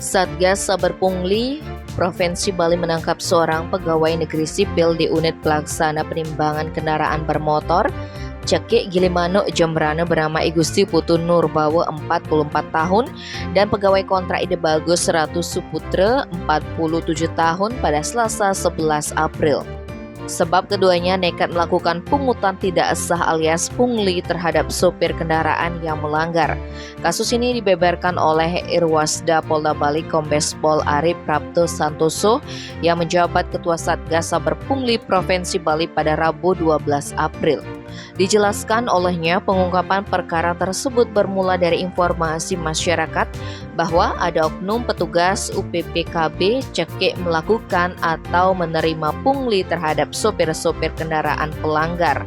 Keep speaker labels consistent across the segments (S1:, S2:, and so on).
S1: Satgas Saber Pungli Provinsi Bali menangkap seorang pegawai negeri sipil di unit pelaksana penimbangan kendaraan bermotor Cekik Gilimano Jembrana bernama Igusti Putu Nurbawa 44 tahun dan pegawai kontrak Ide Bagus Ratu Suputra 47 tahun pada Selasa 11 April. Sebab keduanya nekat melakukan pungutan tidak sah alias pungli terhadap sopir kendaraan yang melanggar. Kasus ini dibeberkan oleh Irwasda Polda Bali Kombes Pol Arif Prapto Santoso yang menjabat Ketua Satgas Saber Pungli Provinsi Bali pada Rabu 12 April. Dijelaskan olehnya pengungkapan perkara tersebut bermula dari informasi masyarakat bahwa ada oknum petugas UPPKB Cekik melakukan atau menerima pungli terhadap sopir-sopir kendaraan pelanggar.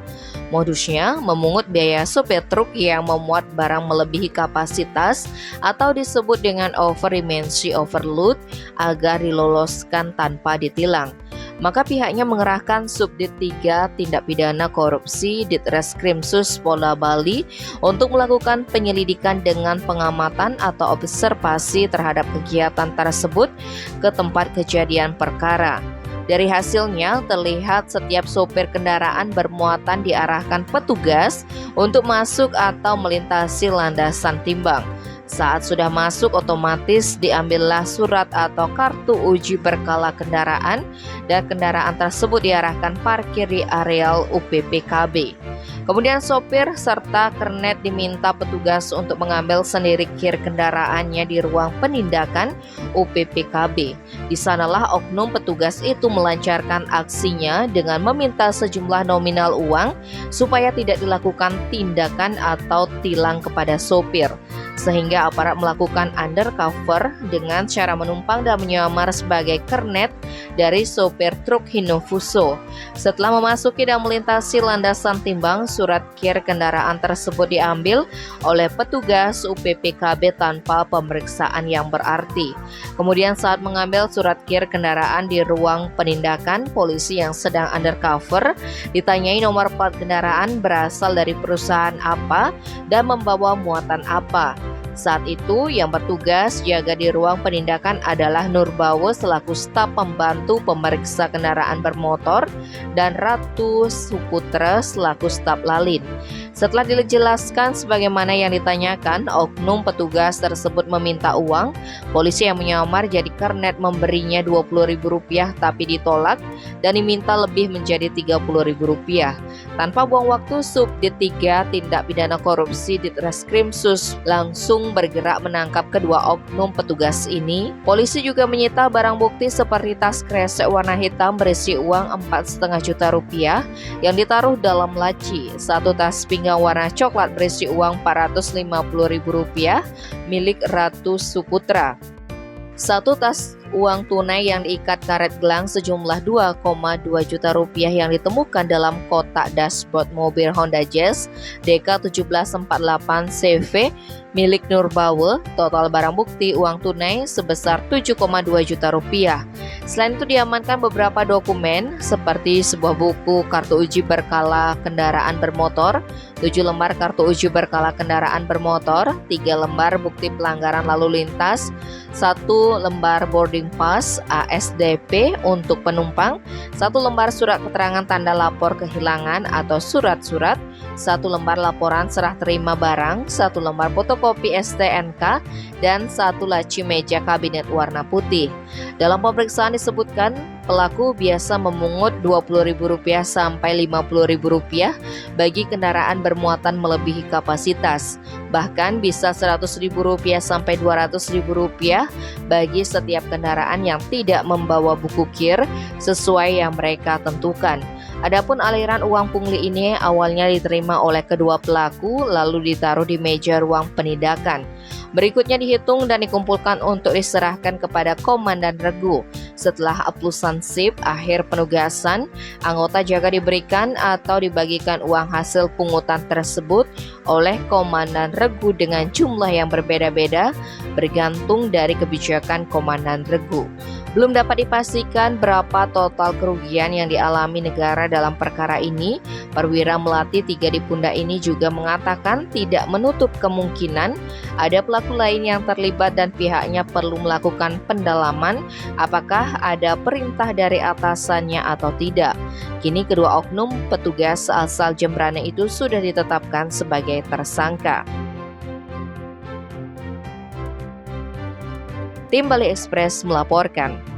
S1: Modusnya memungut biaya sopir truk yang memuat barang melebihi kapasitas atau disebut dengan over-dimensi overload agar diloloskan tanpa ditilang. Maka pihaknya mengerahkan Subdit 3 Tindak Pidana Korupsi Ditreskrimsus Polda Bali untuk melakukan penyelidikan dengan pengamatan atau observasi terhadap kegiatan tersebut ke tempat kejadian perkara. Dari hasilnya terlihat setiap sopir kendaraan bermuatan diarahkan petugas untuk masuk atau melintasi landasan timbang. Saat sudah masuk otomatis diambillah surat atau kartu uji berkala kendaraan dan kendaraan tersebut diarahkan parkir di areal UPPKB. Kemudian sopir serta kernet diminta petugas untuk mengambil sendiri kir kendaraannya di ruang penindakan UPPKB. Di sanalah oknum petugas itu melancarkan aksinya dengan meminta sejumlah nominal uang supaya tidak dilakukan tindakan atau tilang kepada sopir. Sehingga aparat melakukan undercover dengan cara menumpang dan menyamar sebagai kernet dari sopir truk Hinofuso. Setelah memasuki dan melintasi landasan timbang, surat kir kendaraan tersebut diambil oleh petugas UPPKB tanpa pemeriksaan yang berarti. Kemudian saat mengambil surat kir kendaraan di ruang penindakan, polisi yang sedang undercover ditanyai nomor plat kendaraan berasal dari perusahaan apa dan membawa muatan apa. Saat itu yang bertugas jaga di ruang penindakan adalah Nurbawa selaku staf pembantu pemeriksa kendaraan bermotor dan Ratu Suputra selaku staf lalin. Setelah dijelaskan sebagaimana yang ditanyakan, oknum petugas tersebut meminta uang. Polisi yang menyamar jadi kernet memberinya Rp20.000 tapi ditolak dan diminta lebih menjadi Rp30.000. Tanpa buang waktu, Subdit 3 Tindak Pidana Korupsi Ditreskrimsus langsung bergerak menangkap kedua oknum petugas ini. Polisi juga menyita barang bukti seperti tas kresek warna hitam berisi uang Rp4,5 juta yang ditaruh dalam laci, satu tas pinggang warna coklat berisi uang Rp450.000 milik Ratu Suputra, satu tas uang tunai yang diikat karet gelang sejumlah Rp2,2 juta yang ditemukan dalam kotak dashboard mobil Honda Jazz DK1748 CV milik Nurbawa. Total barang bukti uang tunai sebesar Rp7,2 juta. Selain itu diamankan beberapa dokumen seperti sebuah buku kartu uji berkala kendaraan bermotor, 7 lembar kartu uji berkala kendaraan bermotor, 3 lembar bukti pelanggaran lalu lintas, 1 lembar boarding pass ASDP untuk penumpang, 1 lembar surat keterangan tanda lapor kehilangan atau surat-surat, 1 lembar laporan serah terima barang, 1 lembar fotokopi STNK, dan 1 laci meja kabinet warna putih. Dalam pemeriksaan disebutkan pelaku biasa memungut Rp20.000 sampai Rp50.000 bagi kendaraan bermuatan melebihi kapasitas. Bahkan bisa Rp100.000 sampai Rp200.000 bagi setiap kendaraan yang tidak membawa buku kir sesuai yang mereka tentukan. Adapun aliran uang pungli ini awalnya diterima oleh kedua pelaku lalu ditaruh di meja ruang penindakan. Berikutnya dihitung dan dikumpulkan untuk diserahkan kepada Komandan Regu. Setelah aplusan sip akhir penugasan, anggota jaga diberikan atau dibagikan uang hasil pungutan tersebut oleh Komandan Regu dengan jumlah yang berbeda-beda bergantung dari kebijakan Komandan Regu. Belum dapat dipastikan berapa total kerugian yang dialami negara dalam perkara ini. Perwira Melati 3 di Pundak ini juga mengatakan tidak menutup kemungkinan ada pelaku lain yang terlibat dan pihaknya perlu melakukan pendalaman apakah ada perintah dari atasannya atau tidak. Kini kedua oknum petugas asal Jembrana itu sudah ditetapkan sebagai tersangka. Tim Bali Express melaporkan.